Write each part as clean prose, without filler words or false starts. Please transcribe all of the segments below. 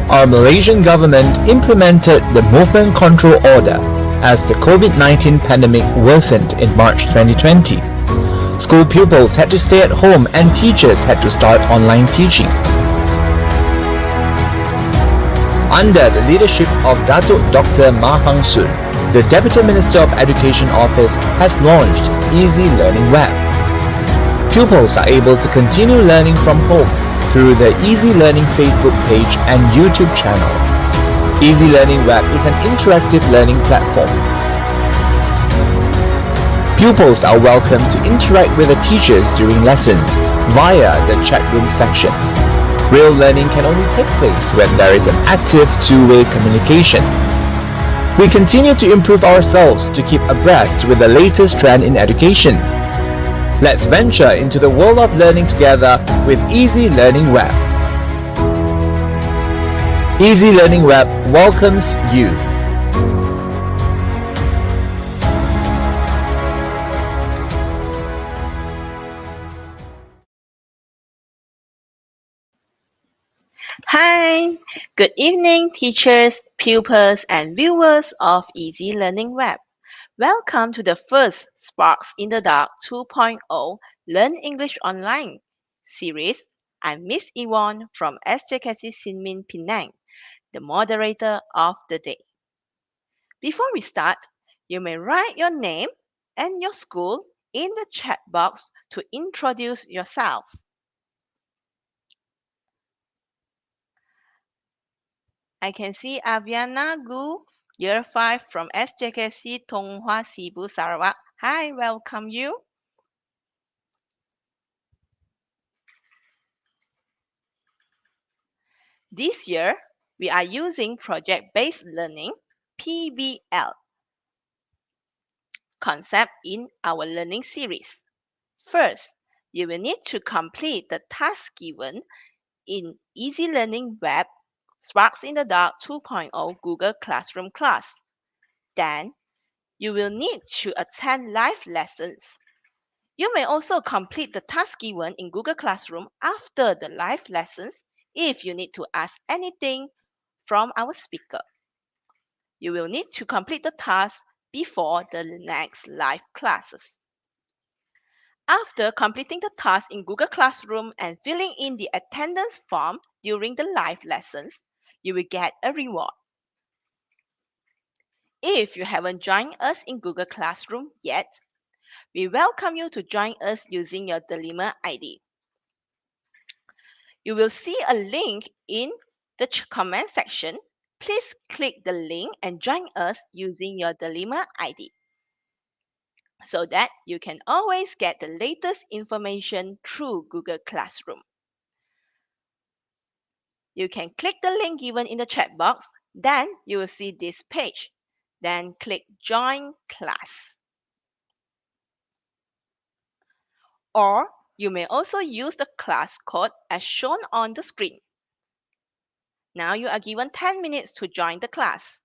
our Malaysian government implemented the Movement Control Order as the COVID-19 pandemic worsened in March 2020. School pupils had to stay at home and teachers had to start online teaching. Under the leadership of Datuk Dr. Mahang Sun, the Deputy Minister of Education Office has launched Easy Learning Web. Pupils are able to continue learning from home through the Easy Learning Facebook page and YouTube channel. Easy Learning Web is an interactive learning platform. Pupils are welcome to interact with the teachers during lessons via the chat room section. Real learning can only take place when there is an active two-way communication. We continue to improve ourselves to keep abreast with the latest trend in education. Let's venture into the world of learning together with Easy Learning Web. Easy Learning Web welcomes you. Hi, good evening teachers, pupils and viewers of Easy Learning Web. Welcome to the first Sparks in the Dark 2.0 Learn English Online series. I'm Miss Yvonne from SJKC Sinmin Penang, the moderator of the day. Before we start, you may write your name and your school in the chat box to introduce yourself. I can see Aviana Gu, Year 5 from SJKC Tonghua Sibu Sarawak. Hi, welcome you. This year, we are using project-based learning, PBL, concept in our learning series. First, you will need to complete the task given in Easy Learning Web Sparks in the Dark 2.0 Google Classroom class. Then, you will need to attend live lessons. You may also complete the task given in Google Classroom after the live lessons if you need to ask anything from our speaker. You will need to complete the task before the next live classes. After completing the task in Google Classroom and filling in the attendance form during the live lessons, you will get a reward. If you haven't joined us in Google Classroom yet, we welcome you to join us using your Delima ID. You will see a link in the comment section. Please click the link and join us using your Delima ID so that you can always get the latest information through Google Classroom. You can click the link given in the chat box, then you will see this page. Then click Join Class. Or you may also use the class code as shown on the screen. Now you are given 10 minutes to join the class.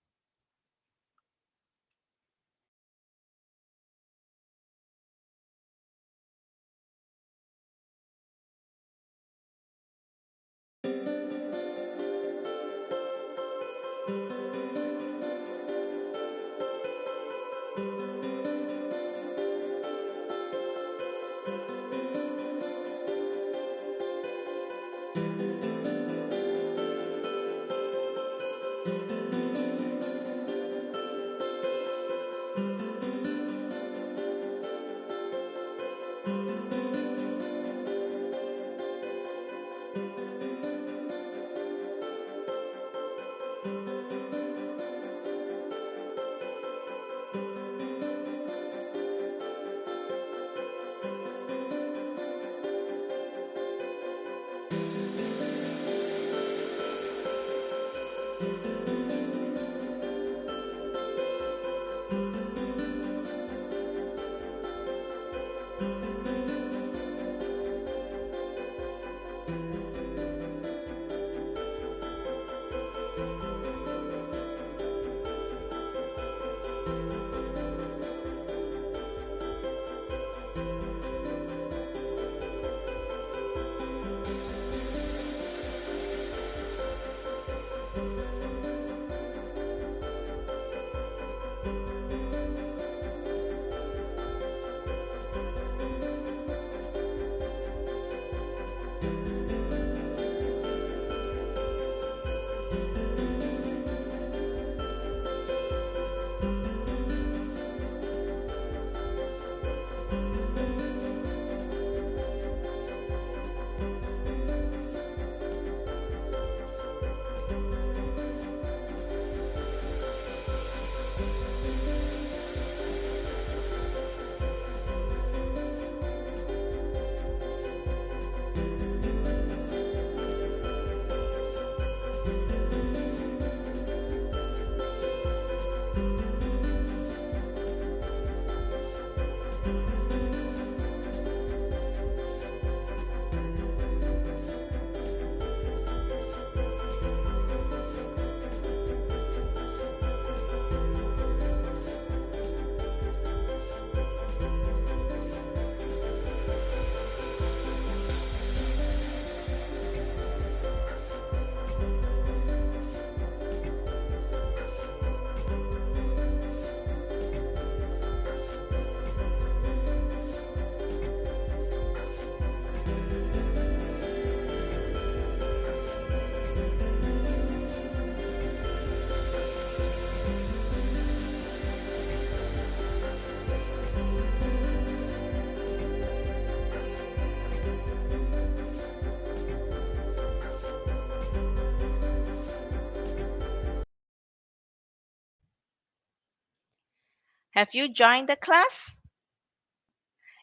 Have you joined the class?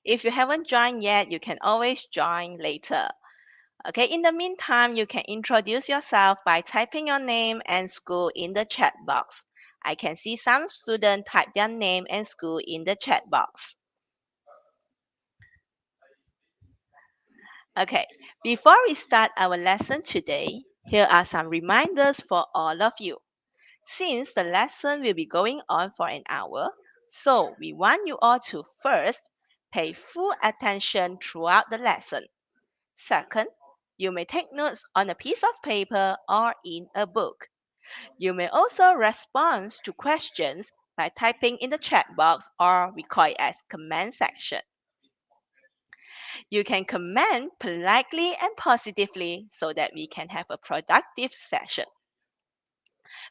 If you haven't joined yet, you can always join later. Okay, in the meantime, you can introduce yourself by typing your name and school in the chat box. I can see some students type their name and school in the chat box. Okay, before we start our lesson today, here are some reminders for all of you. Since the lesson will be going on for an hour, so we want you all to first pay full attention throughout the lesson. Second, you may take notes on a piece of paper or in a book. You may also respond to questions by typing in the chat box, or we call it as comment section. You can comment politely and positively so that we can have a productive session.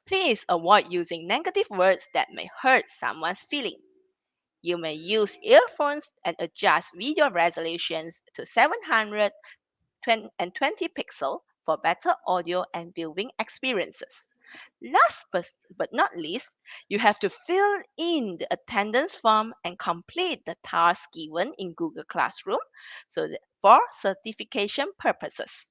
Please avoid using negative words that may hurt someone's feeling. You may use earphones and adjust video resolutions to 720 pixels for better audio and viewing experiences. Last but not least, you have to fill in the attendance form and complete the task given in Google Classroom for certification purposes.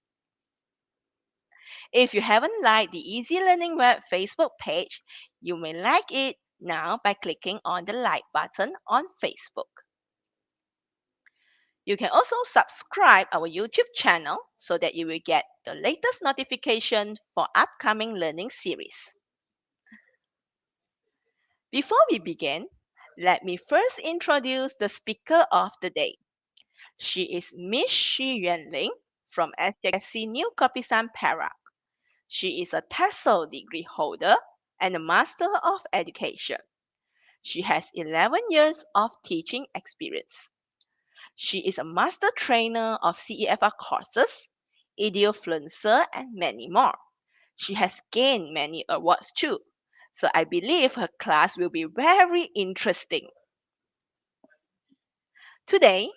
If you haven't liked the Easy Learning Web Facebook page, you may like it now by clicking on the like button on Facebook. You can also subscribe our YouTube channel so that you will get the latest notification for upcoming learning series. Before we begin, let me first introduce the speaker of the day. She is Miss Yuen Ling from SJKC New Kopisan, Perak. She is a TESOL degree holder and a Master of Education. She has 11 years of teaching experience. She is a master trainer of CEFR courses, Idiofluencer, and many more. She has gained many awards too, so I believe her class will be very interesting. Today,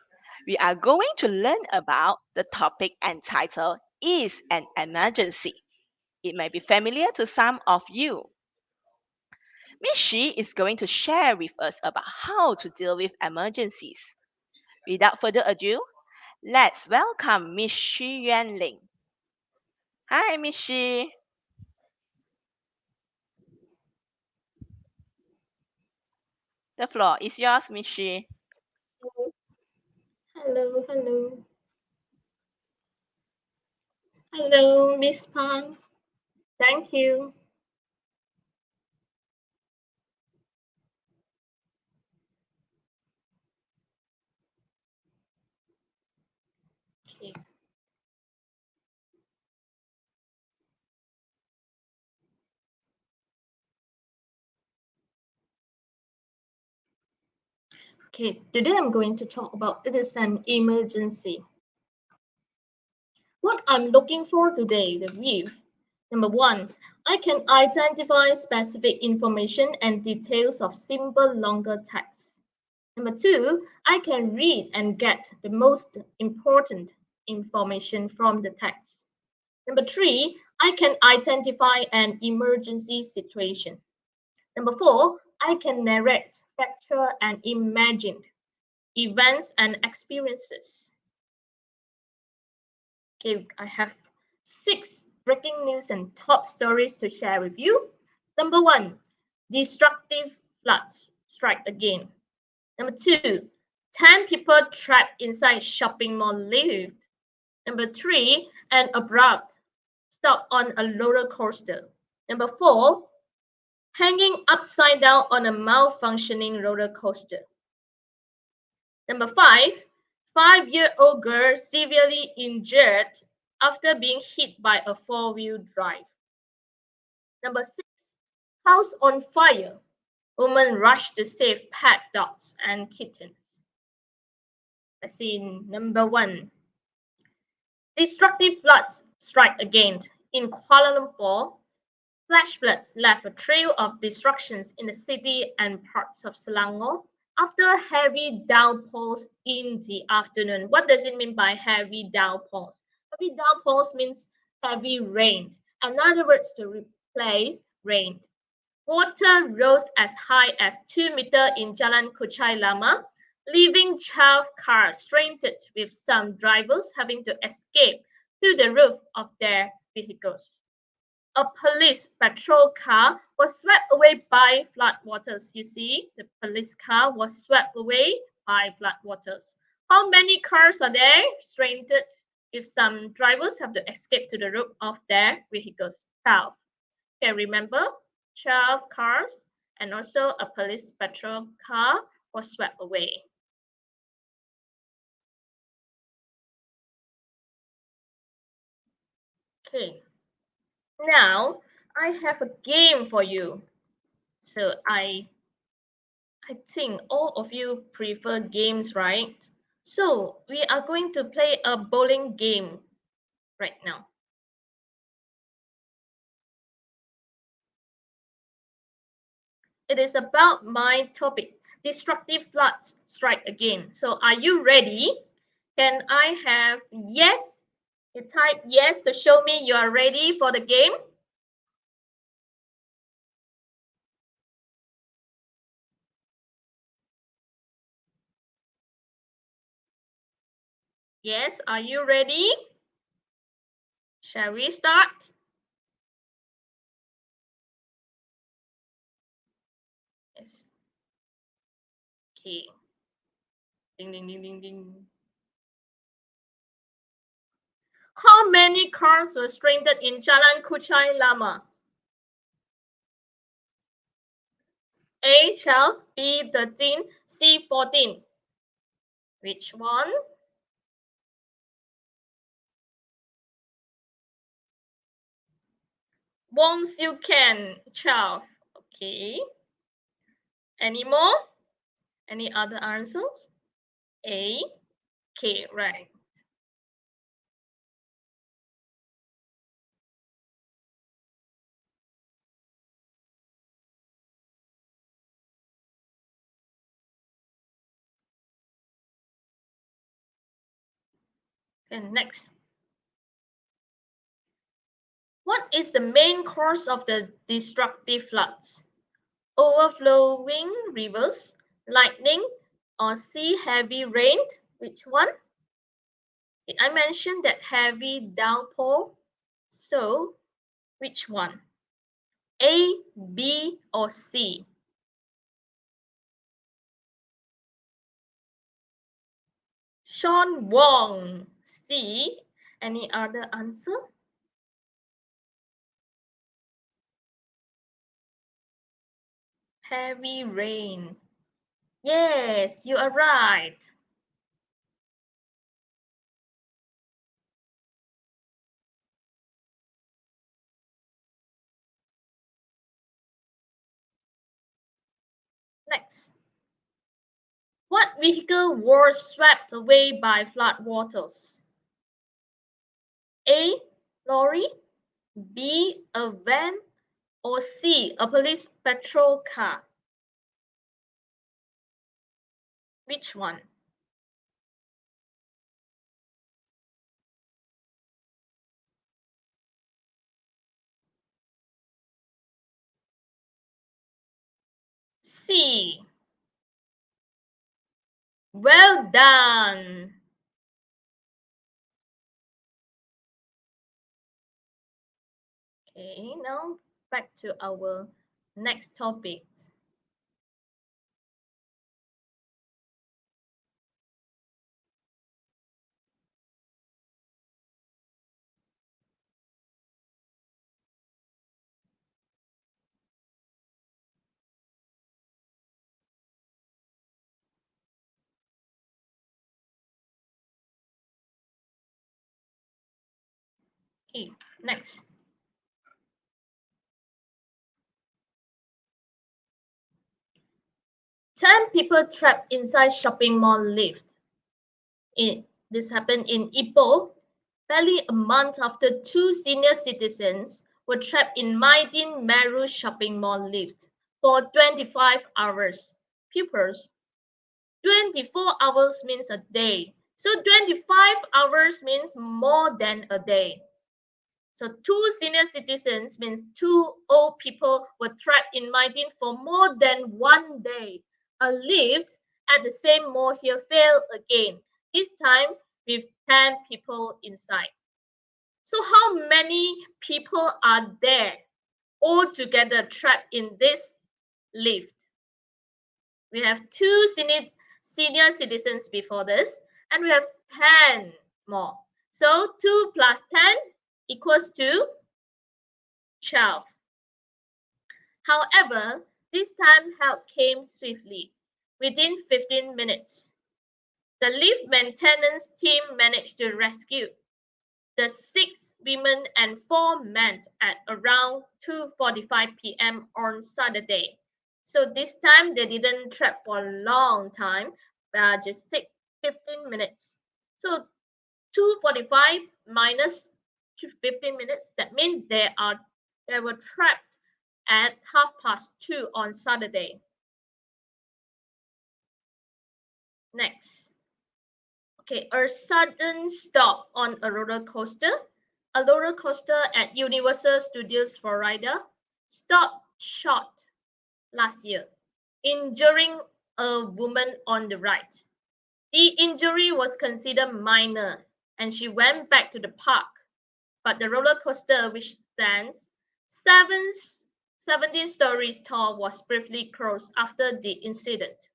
we are going to learn about the topic entitled Is an Emergency. It may be familiar to some of you. Miss Shee is going to share with us about how to deal with emergencies. Without further ado, let's welcome Miss Yuen Ling. Hi, Miss Shee. The floor is yours, Miss Shee. Hello, hello. Hello, Miss Phan. Thank you. Okay. Okay, today I'm going to talk about it is an emergency. What I'm looking for today, the brief. Number one, I can identify specific information and details of simple longer text. Number two, I can read and get the most important information from the text. Number three, I can identify an emergency situation. Number four, I can narrate factual and imagined events and experiences. Okay, I have 6 breaking news and top stories to share with you. Number one, destructive floods strike again. Number two, 10 people trapped inside shopping mall lift. Number three, an abrupt stop on a roller coaster. Number four, hanging upside down on a malfunctioning roller coaster. Number five, 5-year-old girl severely injured after being hit by a 4-wheel drive. Number six, house on fire. Woman rushed to save pet dogs and kittens. Let's see number one. Destructive floods strike again. In Kuala Lumpur, flash floods left a trail of destructions in the city and parts of Selangor after heavy downpours in the afternoon. What does it mean by heavy downpours? Heavy downpours means heavy rain. In other words, to replace rain. Water rose as high as 2 meters in Jalan Kuchai Lama, leaving 12 cars stranded with some drivers having to escape to the roof of their vehicles. A police patrol car was swept away by floodwaters. You see, the police car was swept away by floodwaters. How many cars are there stranded? If some drivers have to escape to the roof of their vehicles. 12. Okay, remember, 12 cars and also a police patrol car was swept away. Okay. Now, I have a game for you. So I think all of you prefer games, right? So we are going to play a bowling game right now. It is about my topic, destructive floods strike again. So are you ready? Can I have yes? You type yes to show me you are ready for the game. Yes, are you ready? Shall we start? Yes. Okay. Ding, ding, ding, ding, ding. How many cars were stranded in Jalan Kuchai Lama? A, 12, B, 13, C, 14. Which one? Wong Siu Ken, 12. Okay. Any more? Any other answers? A. Okay, right. And next. What is the main cause of the destructive floods? Overflowing rivers, lightning, or sea heavy rain? Which one? I mentioned that heavy downpour. So, which one? A, B, or C? Sean Wong, C. Any other answer? Heavy rain. Yes, you are right. Next. What vehicle was swept away by flood waters? A. Lorry, B. A van, or C. A police patrol car? Which one? C. Well done. Okay, now back to our next topics. Okay, next. Ten people trapped inside shopping mall lift. This happened in Ipoh, barely a month after two senior citizens were trapped in Maidin Meru shopping mall lift for 25 hours. Pupils, 24 hours means a day. So 25 hours means more than a day. So two senior citizens means two old people were trapped in Maidin for more than 1 day. A lift at the same mall here failed again, this time with 10 people inside. So how many people are there all together trapped in this lift? We have two senior citizens before this, and we have 10 more. So 2 plus 10 equals to 12. However, this time help came swiftly. Within 15 minutes, the lift maintenance team managed to rescue the 6 women and 4 men at around 2:45 p.m. on Saturday. So this time they didn't trap for a long time, just take 15 minutes. So 2:45 minus 15 minutes, that means they were trapped at 2:30 on Saturday. Next. Okay, a sudden stop on a roller coaster. A roller coaster at Universal Studios Florida stopped short last year, injuring a woman on the ride. The injury was considered minor, and she went back to the park. But the roller coaster, which stands 17 stories tall, was briefly closed after the incident.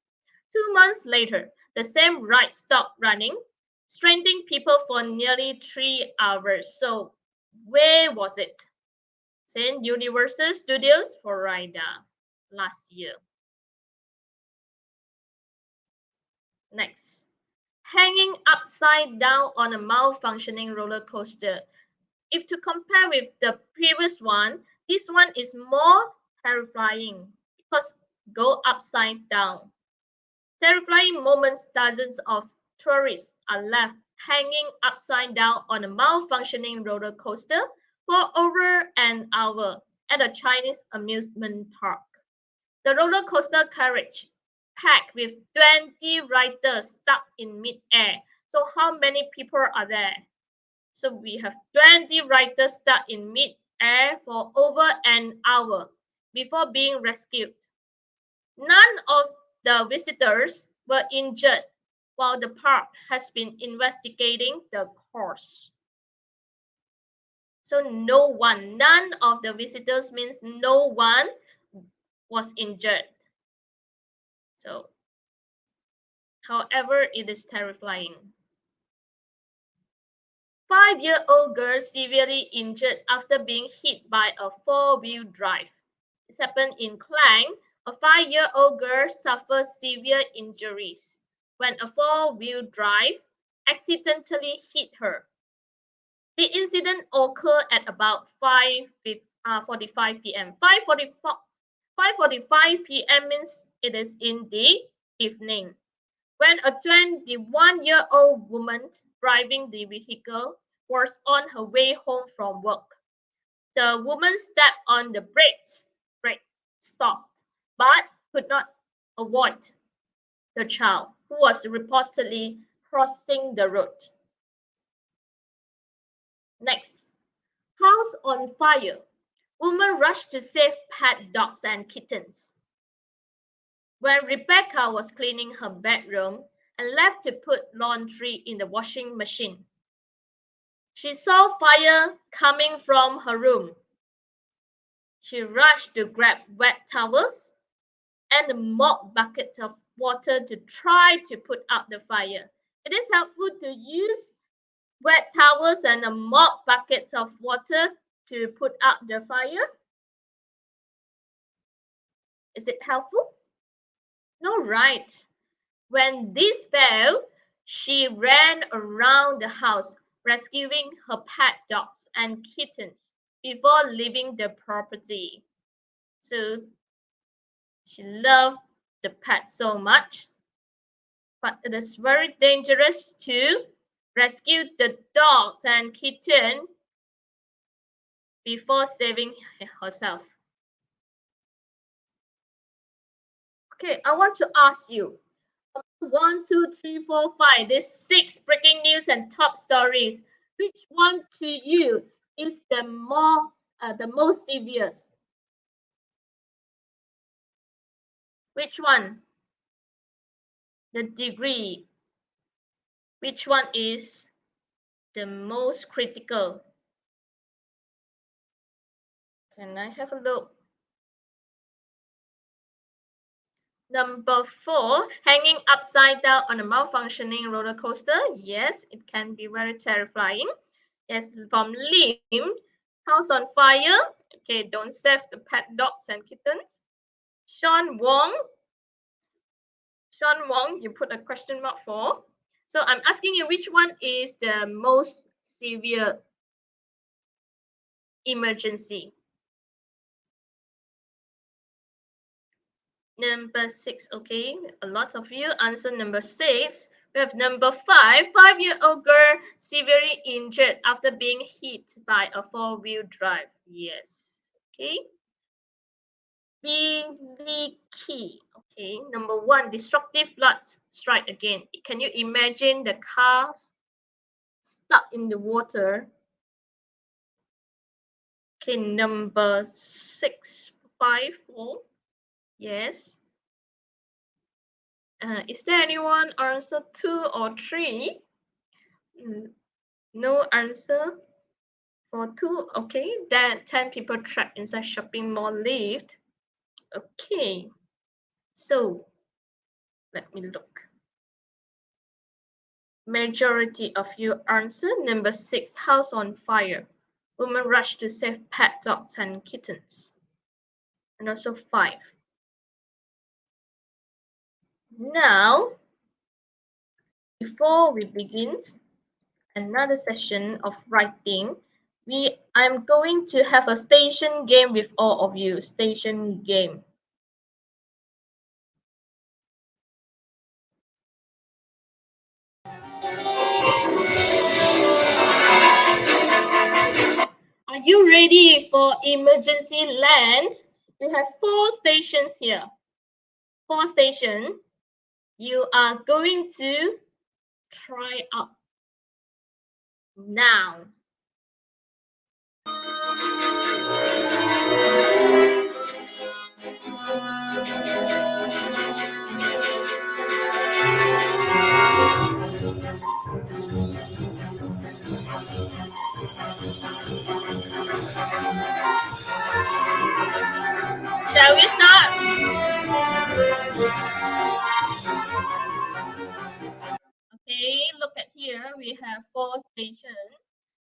2 months later, the same ride stopped running, stranding people for nearly 3 hours. So where was it? It's in Universal Studios Florida last year. Next. Hanging upside down on a malfunctioning roller coaster. If to compare with the previous one, this one is more terrifying because go upside down. Terrifying moments, dozens of tourists are left hanging upside down on a malfunctioning roller coaster for over an hour at a Chinese amusement park. The roller coaster carriage packed with 20 riders stuck in mid-air. So how many people are there? So we have 20 riders stuck in mid-air for over an hour before being rescued. None of the visitors were injured, while the park has been investigating the cause. So none of the visitors means no one was injured. So, however, it is terrifying. 5-year-old girl severely injured after being hit by a 4-wheel drive. This happened in Klang. A 5-year-old girl suffered severe injuries when a 4-wheel drive accidentally hit her. The incident occurred at about 5:45 p.m. 5:45 p.m. means it is in the evening. when a 21-year-old woman driving the vehicle was on her way home from work. The woman stepped on the brakes, stopped, but could not avoid the child, who was reportedly crossing the road. Next, house on fire. Woman rushed to save pet dogs and kittens. When Rebecca was cleaning her bedroom and left to put laundry in the washing machine, she saw fire coming from her room. She rushed to grab wet towels and a mop bucket of water to try to put out the fire. It is helpful to use wet towels and a mop buckets of water to put out the fire. Is it helpful? No, right. When this failed, she ran around the house, rescuing her pet dogs and kittens before leaving the property. So she loved the pet so much, but it is very dangerous to rescue the dogs and kitten before saving herself. Okay, I want to ask you, 1, 2, 3, 4, 5, there's 6 breaking news and top stories. Which one to you is the most severe? Which one? The degree. Which one is the most critical? Can I have a look? Number 4, hanging upside down on a malfunctioning roller coaster. Yes, it can be very terrifying. Yes, from Ling, house on fire. Okay, don't save the pet dogs and kittens. Sean Wong, you put a question mark for. So I'm asking you, which one is the most severe emergency? Number 6, okay. A lot of you answer number 6. We have number 5, 5-year-old girl severely injured after being hit by a 4-wheel drive. Yes, okay. Really key. Okay, number 1, destructive floods strike again. Can you imagine the cars stuck in the water? Okay, number 6, 5, 4. Yes. Is there anyone answer 2 or 3? No answer for 2. Okay, then 10 people trapped inside shopping mall lift. Okay, so let me look. Majority of you answer number 6, house on fire. Woman rushed to save pet dogs and kittens. And also 5. Now, before we begin another session of writing, I'm going to have a station game with all of you. Station game. Are you ready for emergency land? We have 4 stations here. 4 stations. You are going to try out now. Shall we start? Okay, look at here. We have 4 stations.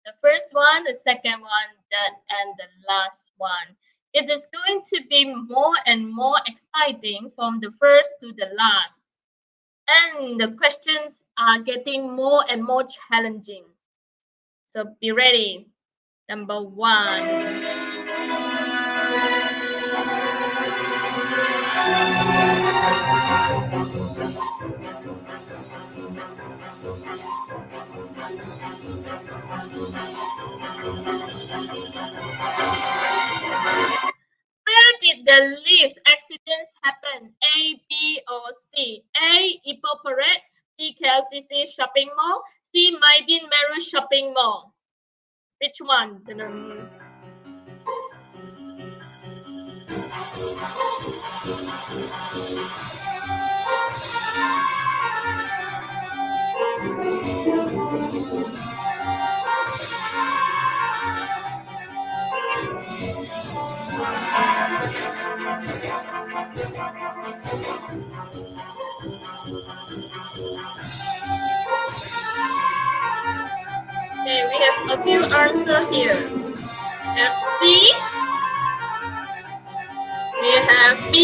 The first one, the second one, and the last one. It is going to be more and more exciting from the first to the last. And the questions are getting more and more challenging. So be ready. Number 1. Where did the lift accidents happen? A, B, or C? A. Ipoh Perak, B. KLCC Shopping Mall, C. Maidin Meru Shopping Mall. Which one? Okay, we have a few answers here. We have C, we have B,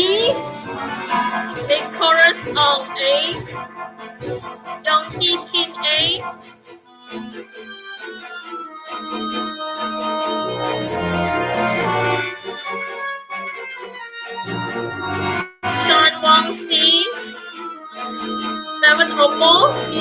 the chorus of A, Yongki Chin A, Sean Wong C, 7 Oppo C,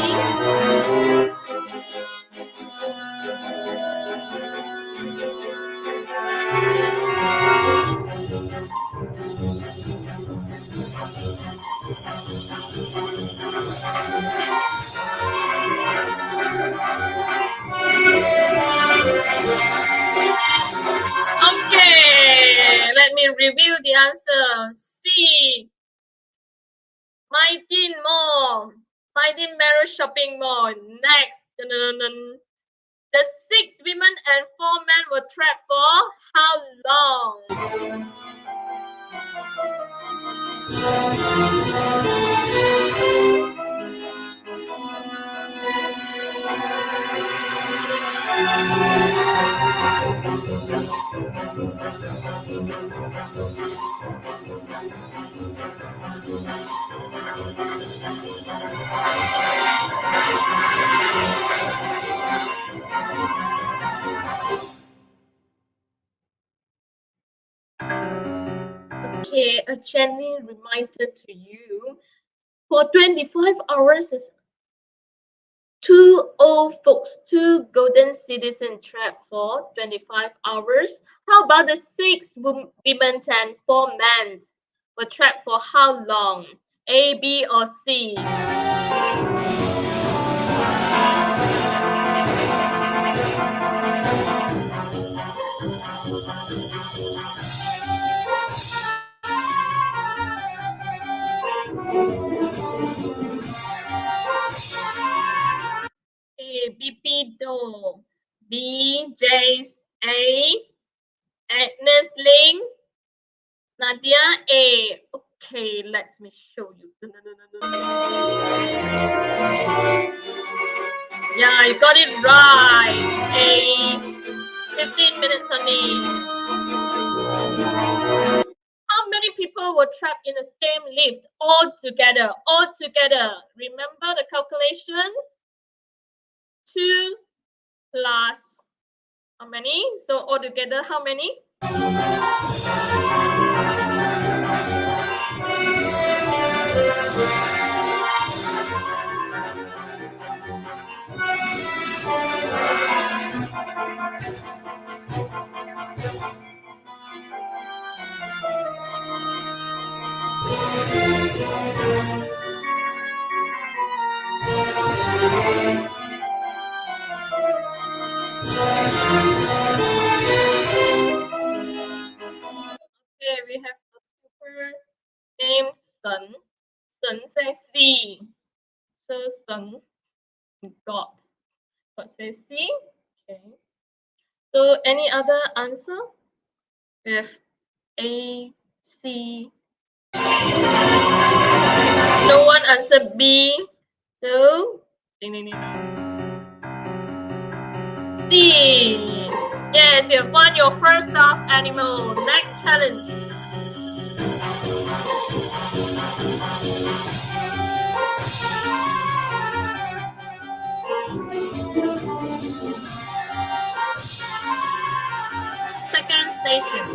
Okay, let me review the answer. C. Maidin Mall. Maidin Meru Shopping Mall. Next. The 6 women and 4 men were trapped for how long? Okay, a gentle reminder to you. For 25 hours, 2 old folks, 2 golden citizens trapped for 25 hours. How about the 6 women and 4 men were trapped for how long? A, B, or C? A, BP Do, B, Jace A, Agnes Ling, Nadia A. Okay, let me show you. Yeah, you got it right. A, 15 minutes only. How many people were trapped in the same lift all together? All together. Remember the calculation? 2 plus how many? So all together, how many? Okay, we have a super named Sun. Sun says C. So Sun got. What says C? Okay. So any other answer? We have A, C. No one answered B. So ding ding ding. C. Yes, you have won your first stuffed animal. Next challenge. Second station.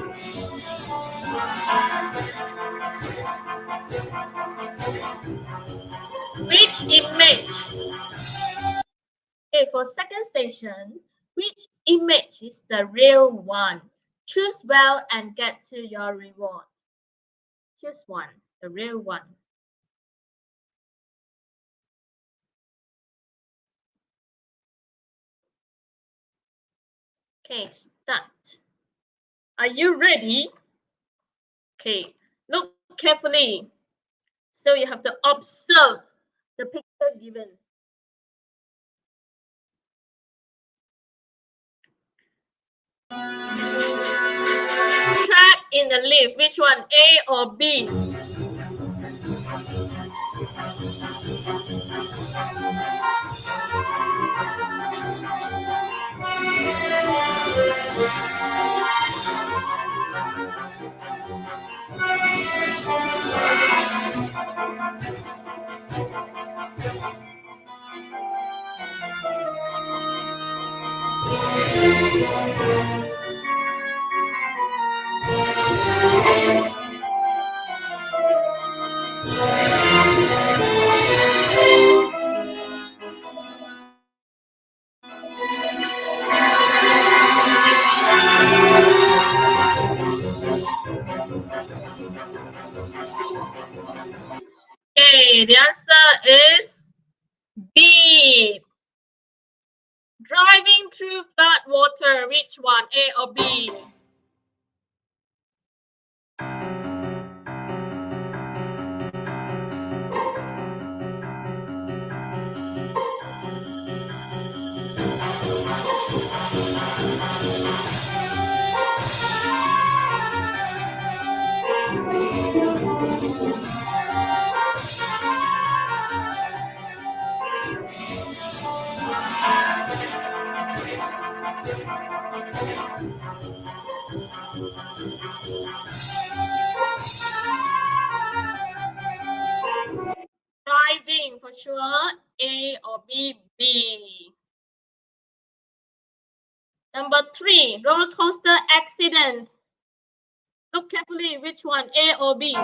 Which image? Okay, for second station, Which image is the real one? Choose well and get to your reward. Choose one, the real one. Okay, start. Are you ready? Okay, look carefully. So you have to observe the picture given. Track in the leaf, which one, A or B? Okay, the answer is B. Driving through flood water, which one, A or B? Driving for sure, A or B? B. Number 3, roller coaster accident. Look carefully, which one, A or B?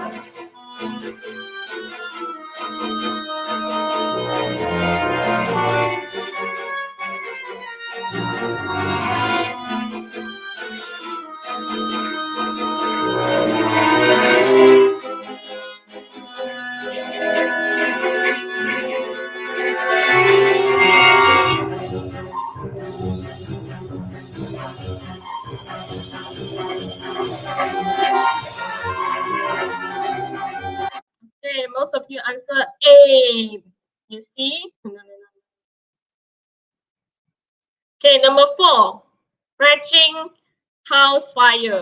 Okay, most of you answer A. You see? Okay, number 4, raging house fire.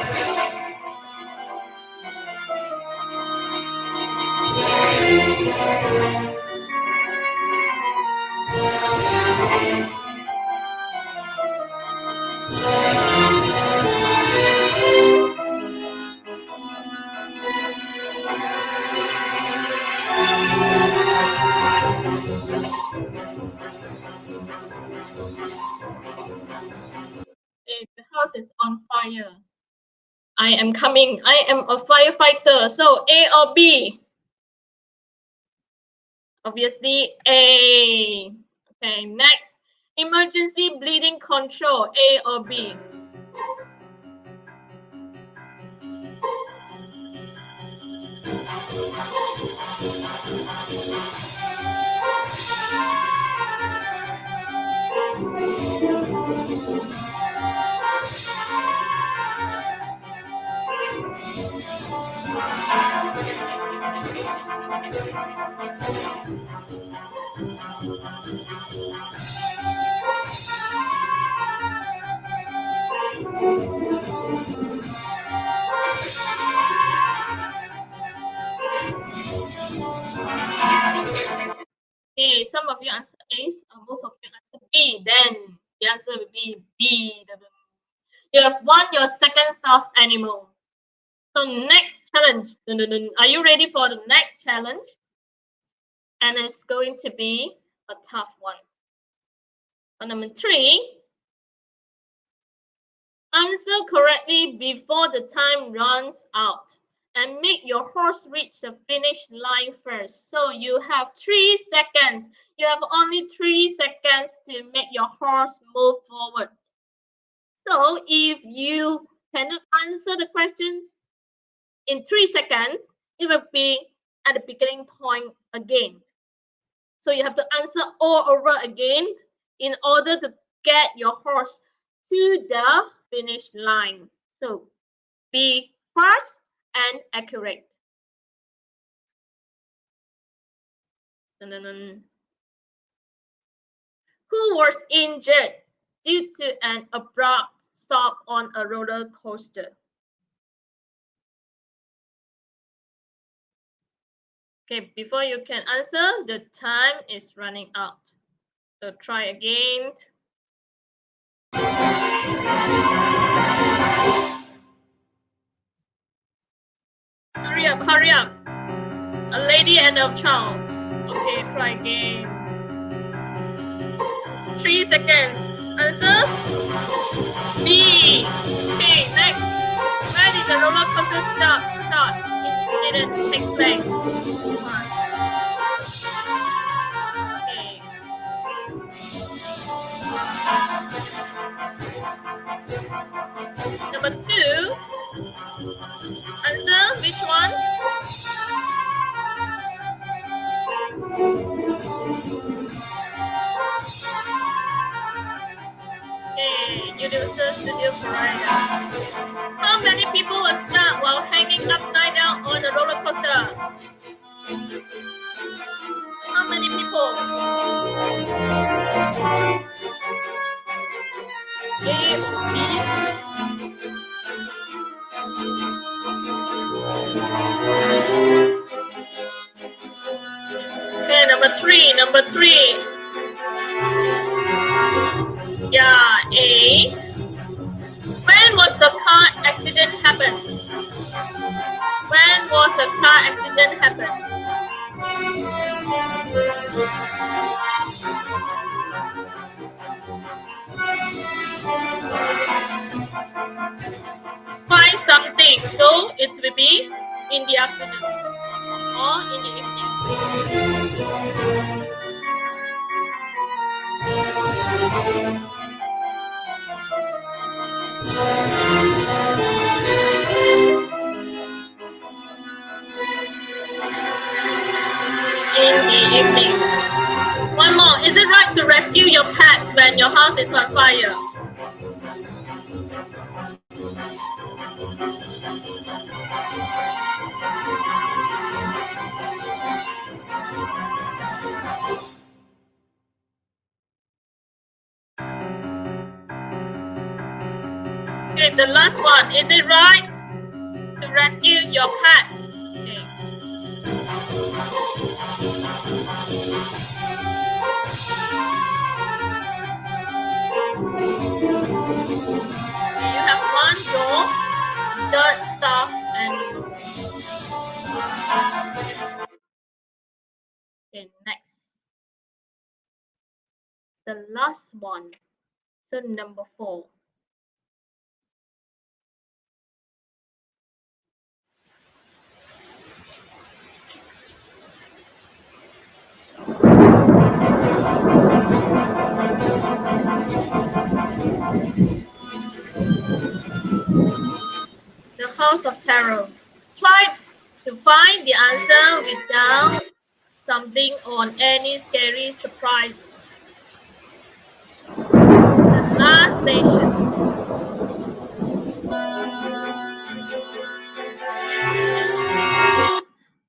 The house is on fire. I am coming. I am a firefighter. So A or B? Obviously A. Okay, next. Emergency bleeding control, A or B? Okay, some of you answer A, most of you answer B. Then the answer will be B. You have won your second stuffed animal. So next challenge. Are you ready for the next challenge? And it's going to be a tough one. Number 3. Answer correctly before the time runs out. And make your horse reach the finish line first. So you have 3 seconds. You have only 3 seconds to make your horse move forward. So if you cannot answer the questions in 3 seconds, it will be at the beginning point again. So you have to answer all over again in order to get your horse to the finish line. So be fast and accurate. Who was injured due to an abrupt stop on a roller coaster? Okay, before you can answer, the time is running out. So try again. Hurry up, hurry up. A lady and a child. Okay, try again. 3 seconds. Answer? B. Okay, next. Where did the roller coaster stop short incident take place? Okay. Number 2. Answer, which one? Okay, Universal Studio Florida. How many people were stuck while hanging upside down on a roller coaster? How many people? A or B? Okay, number 3. Yeah, A. When was the car accident happened? When was the car accident happened? Find something. So it will be in the afternoon or in the evening. In the evening. One more. Is it right to rescue your pets when your house is on fire? Okay, the last one. Is it right to rescue your pets? Okay. You have one door, dirt, stuff, and okay, next. The last one. So number 4. The House of Terror. Try to find the answer without something on any scary surprises. The last station.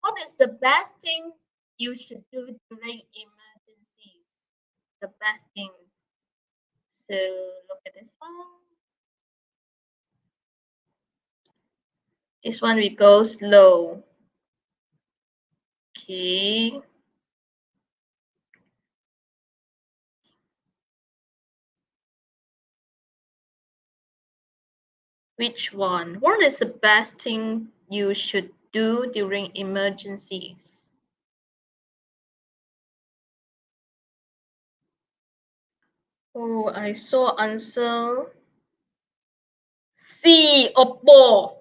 What is the best thing you should do during emergencies? The best thing. So look at this one. This one we go slow. Okay. Which one? What is the best thing you should do during emergencies? Oh, I saw answer C, Oppo.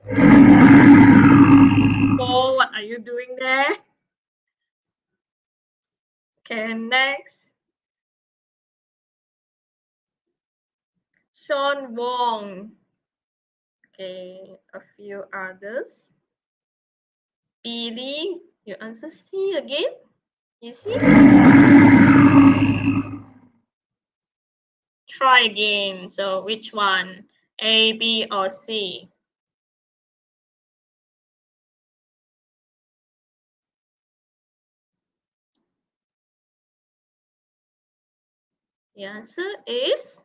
Oh, what are you doing there? Okay, next. Sean Wong. Okay, a few others. Billy, you answer C again. You see? Try again. So which one? A, B, or C? The answer is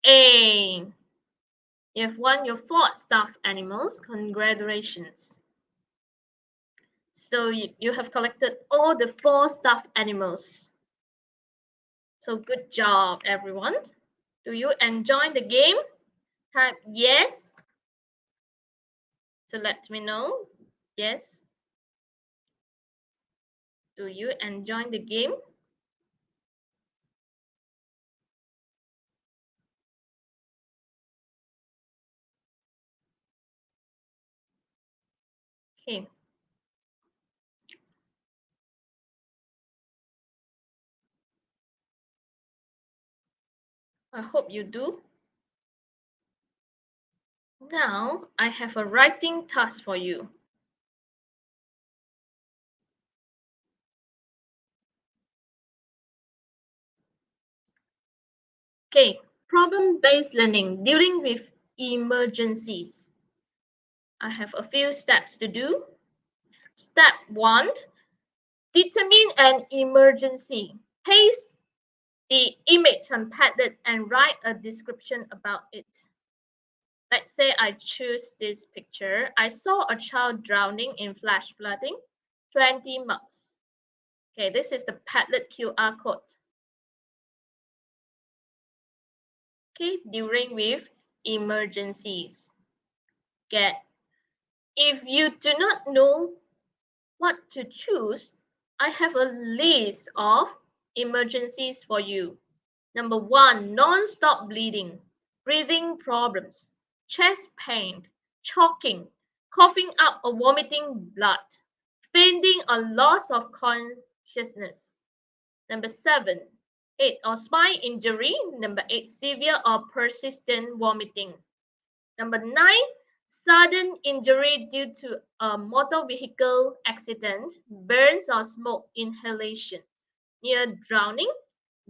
A. You have won your 4 stuffed animals. Congratulations. So you have collected all the 4 stuffed animals. So good job, everyone. Do you enjoy the game? Type yes to let me know. Yes. Do you enjoy the game? Okay. I hope you do. Now, I have a writing task for you. Okay, problem-based learning, dealing with emergencies. I have a few steps to do. Step 1, determine an emergency. Paste the image on Padlet and write a description about it. Let's say I choose this picture. I saw a child drowning in flash flooding, 20 marks. Okay, this is the Padlet QR code. Okay, dealing with emergencies. If you do not know what to choose, I have a list of emergencies for you. Number 1, non-stop bleeding, breathing problems, chest pain, choking, coughing up or vomiting blood, fainting or loss of consciousness. Number 7, head or spine injury. Number 8, severe or persistent vomiting. Number 9, sudden injury due to a motor vehicle accident, burns or smoke inhalation, near drowning,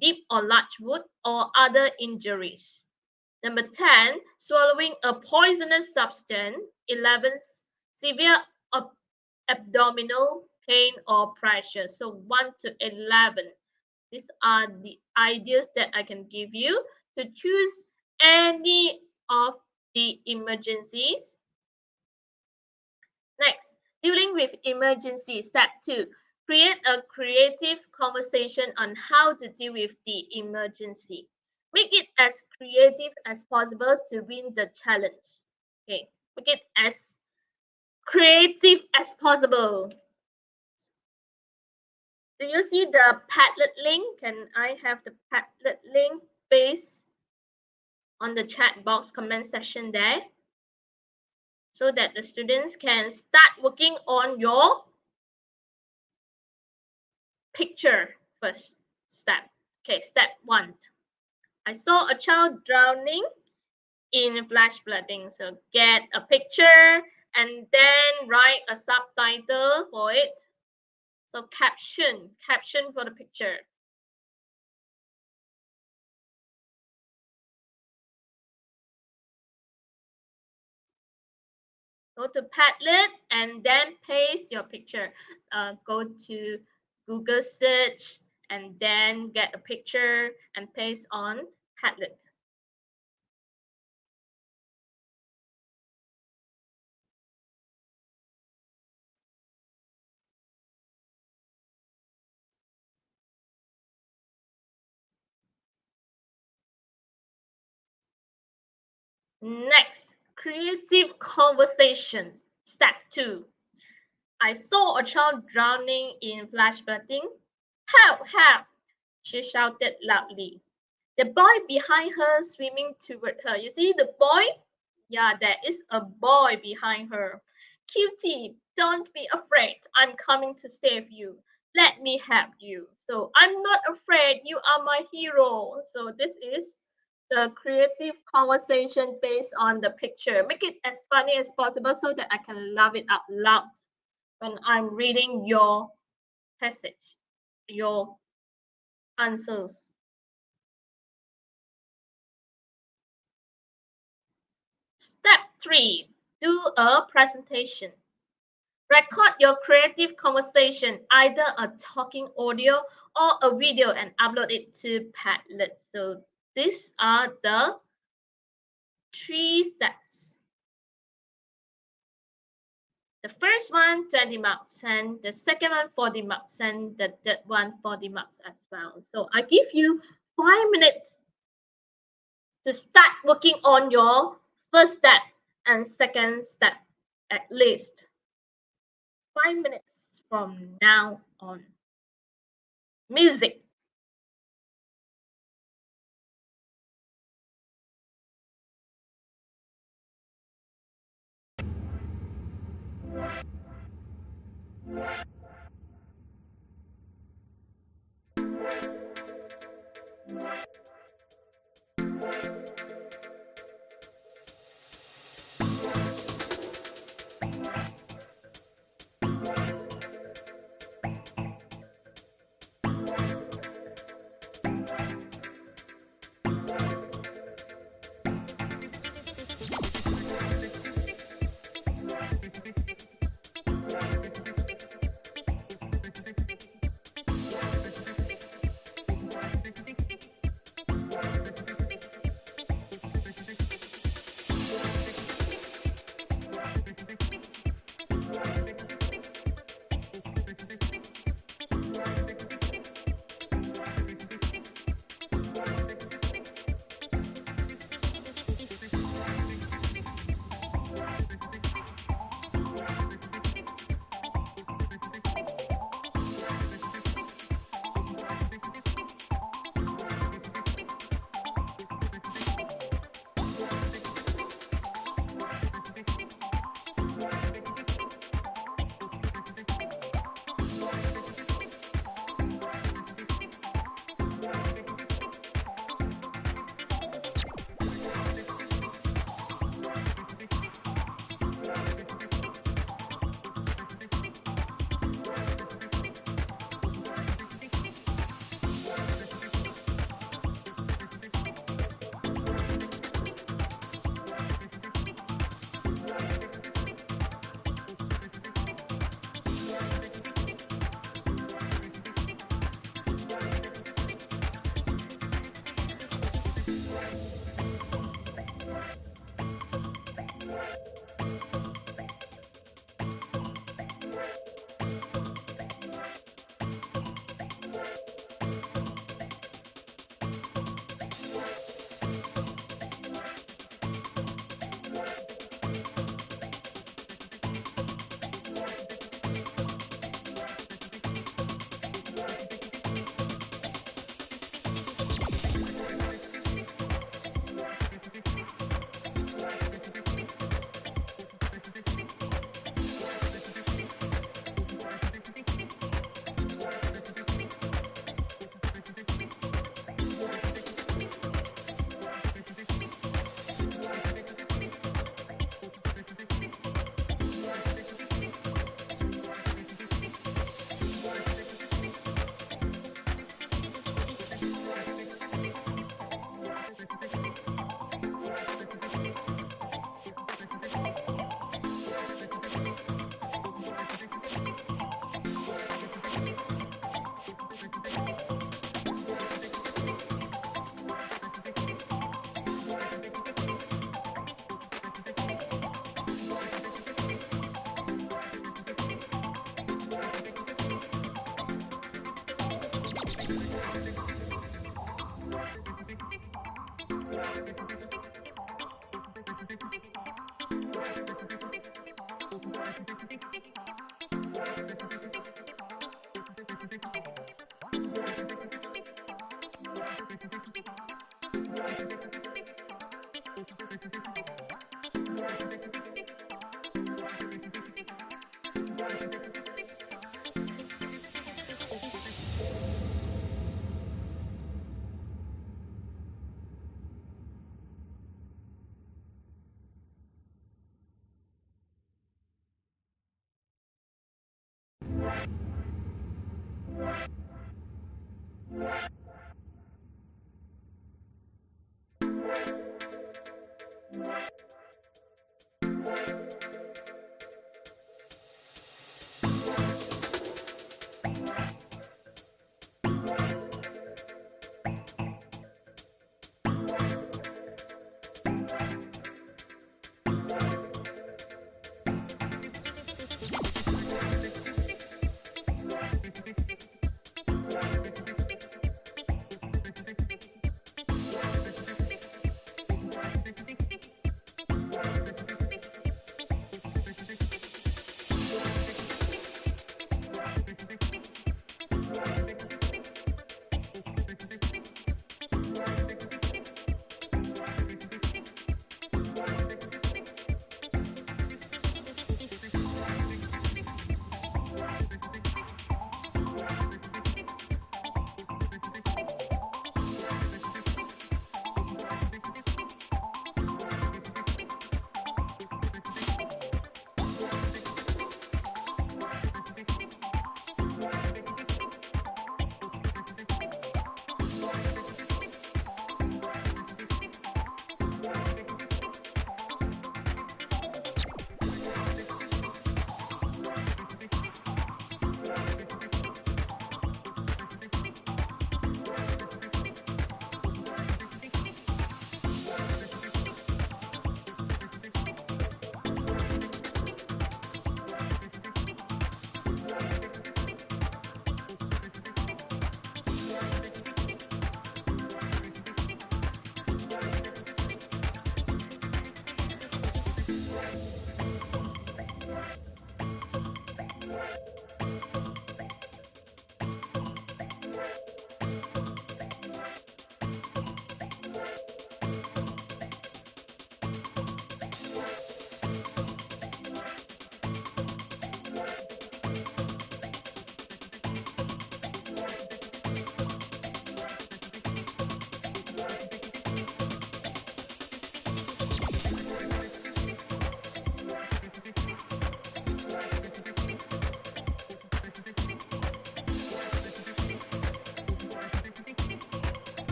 deep or large wound, or other injuries. Number 10, swallowing a poisonous substance. 11, severe abdominal pain or pressure. So 1 to 11. These are the ideas that I can give you to choose any of the emergencies. Next, dealing with emergency. Step 2, create a creative conversation on how to deal with the emergency. Make it as creative as possible to win the challenge. Okay, make it as creative as possible. Do you see the Padlet link? Can I have the Padlet link based on the chat box comment section there, so that the students can start working on your picture first step. Okay, step 1. I saw a child drowning in flash flooding. So get a picture and then write a subtitle for it. So caption for the picture. Go to Padlet and then paste your picture. Go to Google search and then get a picture and paste on Padlet. Next, creative conversations. Step 2. I saw a child drowning in flash flooding. Help, help, she shouted loudly. The boy behind her swimming toward her. You see the boy? Yeah, there is a boy behind her. Cutie, don't be afraid. I'm coming to save you. let me help you. So I'm not afraid, you are my hero. So this is the creative conversation based on the picture. Make it as funny as possible so that I can laugh it out loud when I'm reading your passage, your answers. Step 3, do a presentation. Record your creative conversation, either a talking audio or a video, and upload it to Padlet. So these are the 3 steps. The first one, 20 marks, and the second one, 40 marks, and the third one, 40 marks as well. So I give you 5 minutes to start working on your first step and second step at least. 5 minutes from now on. Music.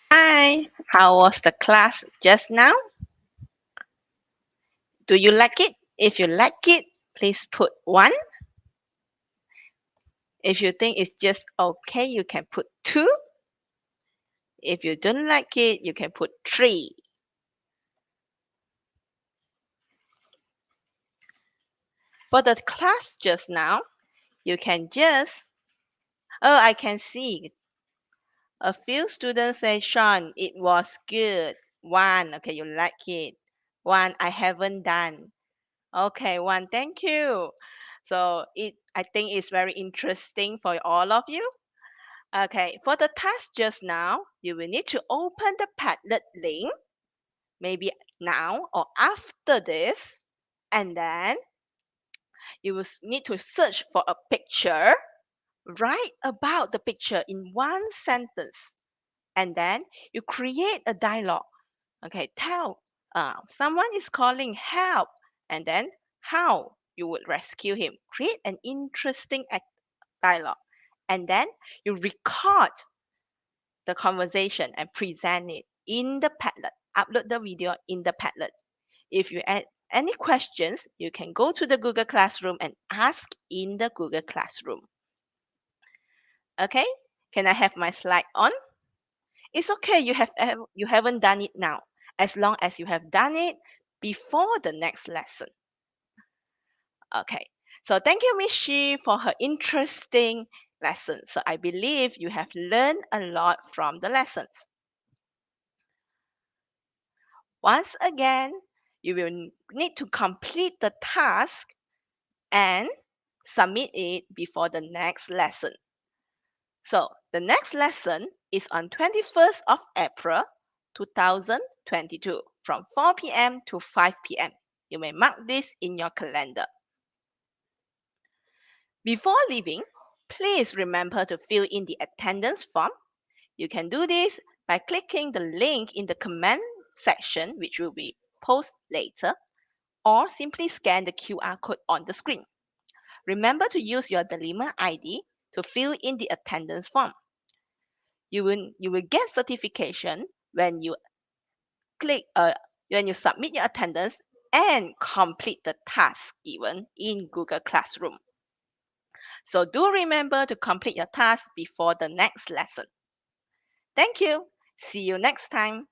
Hi, how was the class just now? Do you like it? If you like it, please put 1. If you think it's just okay, you can put 2. If you don't like it, you can put 3. For the class just now, you can just, I can see a few students say, Sean, it was good. 1, okay, you like it. 1, I haven't done. Okay, 1, thank you. So I think it's very interesting for all of you. Okay, for the task just now, you will need to open the Padlet link, maybe now or after this, and then you will need to search for a picture, write about the picture in 1 sentence, and then you create a dialogue. Okay, tell someone is calling help, and then how you would rescue him. Create an interesting dialogue, and then you record the conversation and present it in the Padlet. Upload the video in the Padlet. If you have any questions, you can go to the Google Classroom and ask in the Google Classroom. Okay, can I have my slide on? It's okay, you haven't done it now, as long as you have done it before the next lesson. Okay, so thank you, Miss Shee, for her interesting lesson. So I believe you have learned a lot from the lessons. Once again, you will need to complete the task and submit it before the next lesson. So the next lesson is on 21st of April 2022 from 4 p.m. to 5 p.m. You may mark this in your calendar. Before leaving, please remember to fill in the attendance form. You can do this by clicking the link in the comment section, which will be posted later, or simply scan the QR code on the screen. Remember to use your Delima ID to fill in the attendance form. You will get certification when you submit your attendance and complete the task given in Google Classroom. So do remember to complete your task before the next lesson. Thank you. See you next time.